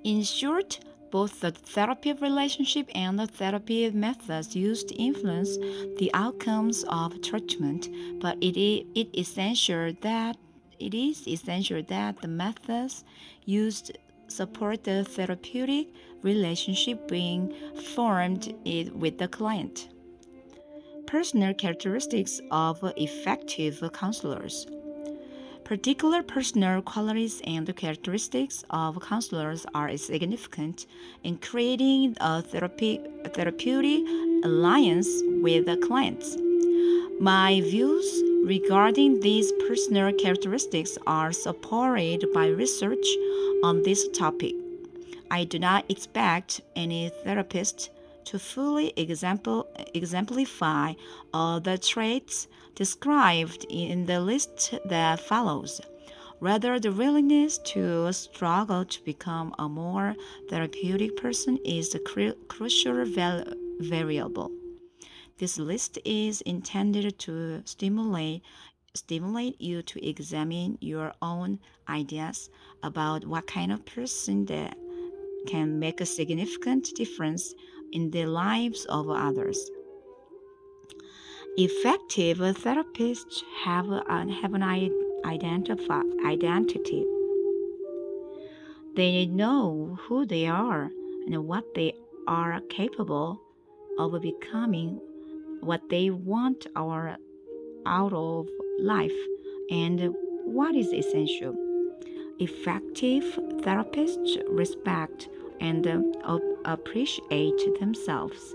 In short, both the therapy relationship and the therapy methods used influence the outcomes of treatment, but it is essential that the methods used support the therapeutic relationship being formed with the client. Personal characteristics of effective counselors. Particular personal qualities and characteristics of counselors are significant in creating a therapeutic alliance with the clients. My views regarding these personal characteristics are supported by research on this topic. I do not expect any therapist to fully exemplify all the traits described in the list that follows. Rather, the willingness to struggle to become a more therapeutic person is the crucial variable. This list is intended to stimulate you to examine your own ideas about what kind of person that can make a significant difference in the lives of others. Effective therapists have an identity. They know who they are and what they are capable of becoming, what they want out of life, and what is essential. Effective therapists respect and appreciate themselves.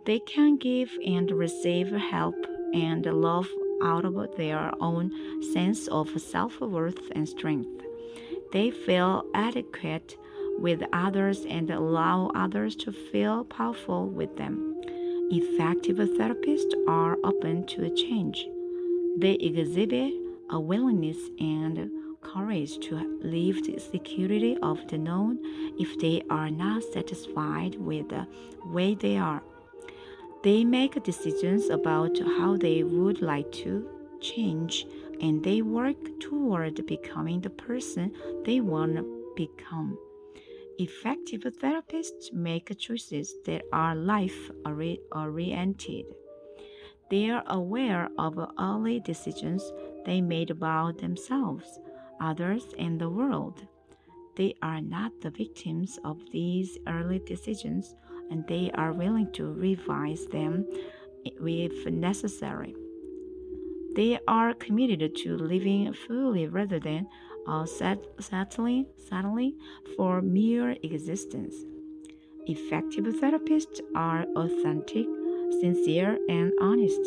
They can give and receive help and love out of their own sense of self worth and strength. They feel adequate with others and allow others to feel powerful with them. Effective therapists are open to change. They exhibit a willingness and courage to live the security of the known if they are not satisfied with the way they are. They make decisions about how they would like to change and they work toward becoming the person they want to become. Effective therapists make choices that are life oriented. They are aware of early decisions they made about themselves, others, and the world. They are not the victims of these early decisions and they are willing to revise them if necessary. They are committed to living fully rather than settling for mere existence. Effective therapists are authentic, sincere, and honest.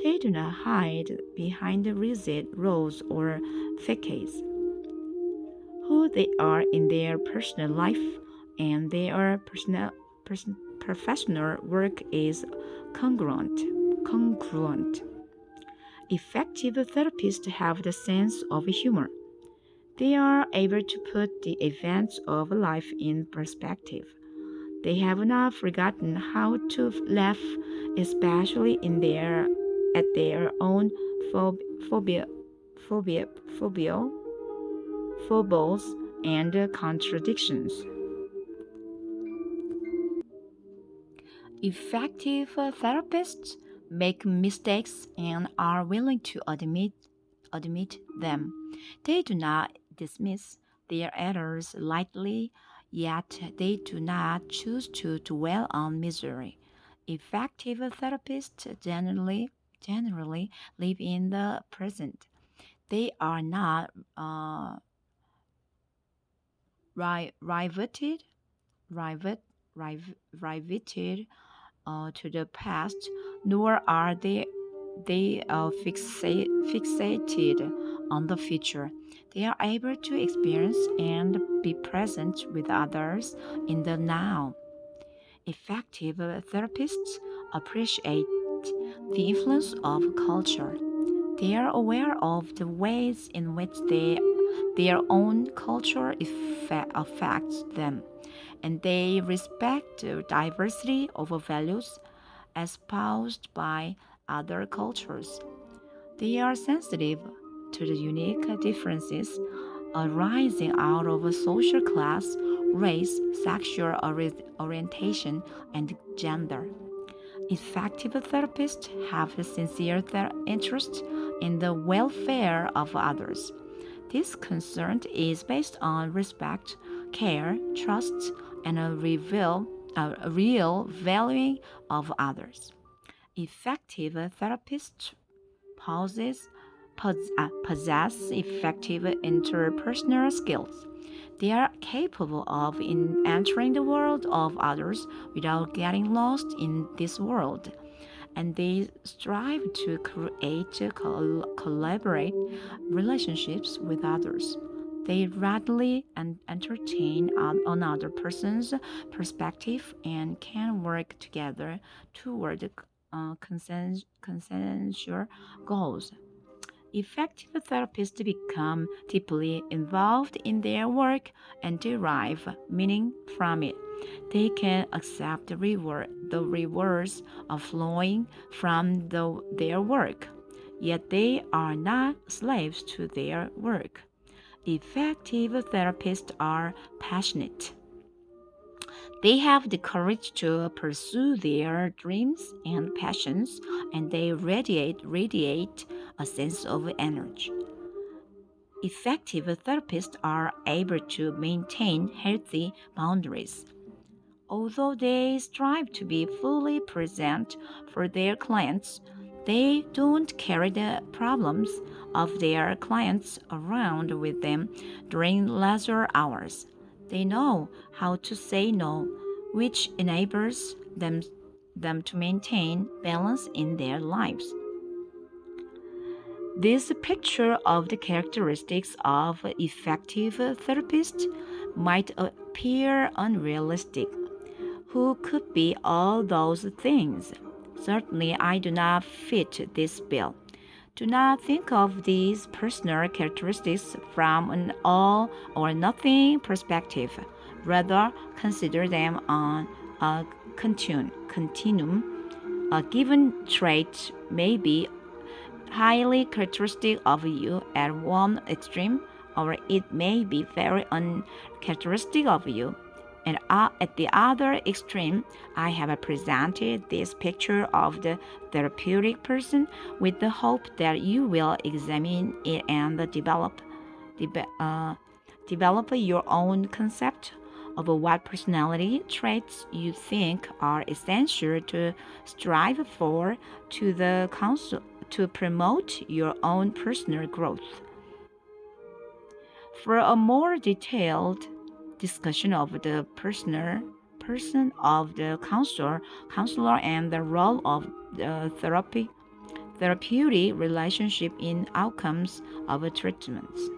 They do not hide behind rigid roles or facades. Who they are in their personal life and their professional work is congruent. Effective therapists have the sense of humor. They are able to put the events of life in perspective. They have not forgotten how to laugh, especially at their own phobia, phobia, phobia, foibles, and contradictions. Effective therapists make mistakes and are willing to admit them. They do not dismiss their errors lightly, yet they do not choose to dwell on misery. Effective therapists generally live in the present. They are not riveted, rivet, riveted to the past, nor are they fixated on the future. They are able to experience and be present with others in the now. Effective therapists appreciate the influence of culture. They are aware of the ways in which their own culture affects them, and they respect the diversity of values espoused by other cultures. They are sensitive to the unique differences arising out of a social class race, sexual orientation, and gender. Effective therapists have a sincere interest in the welfare of others. This concern is based on respect, care, trust, and a real valuing of others. Effective therapists possess effective interpersonal skills. They are capable of entering the world of others without getting lost in this world, and they strive to create collaborate relationships with others. They readily entertain another person's perspective and can work together toward consensual goals. Effective therapists become deeply involved in their work and derive meaning from it. They can accept the rewards of flowing from their work, yet they are not slaves to their work. Effective therapists are passionate. They have the courage to pursue their dreams and passions, and they radiate a sense of energy. Effective therapists are able to maintain healthy boundaries. Although they strive to be fully present for their clients, they don't carry the problems of their clients around with them during leisure hours. They know how to say no, which enables them to maintain balance in their lives. This picture of the characteristics of effective therapists might appear unrealistic. Who could be all those things? Certainly, I do not fit this bill. Do not think of these personal characteristics from an all or nothing perspective. Rather, consider them on a continuum. A given trait may be highly characteristic of you at one extreme, or it may be very uncharacteristic of you. And at the other extreme, I have presented this picture of the therapeutic person with the hope that you will examine it and develop your own concept of what personality traits you think are essential to strive for to promote your own personal growth. For a more detailed discussion of the person of the counselor and the role of the therapeutic relationship in outcomes of treatments.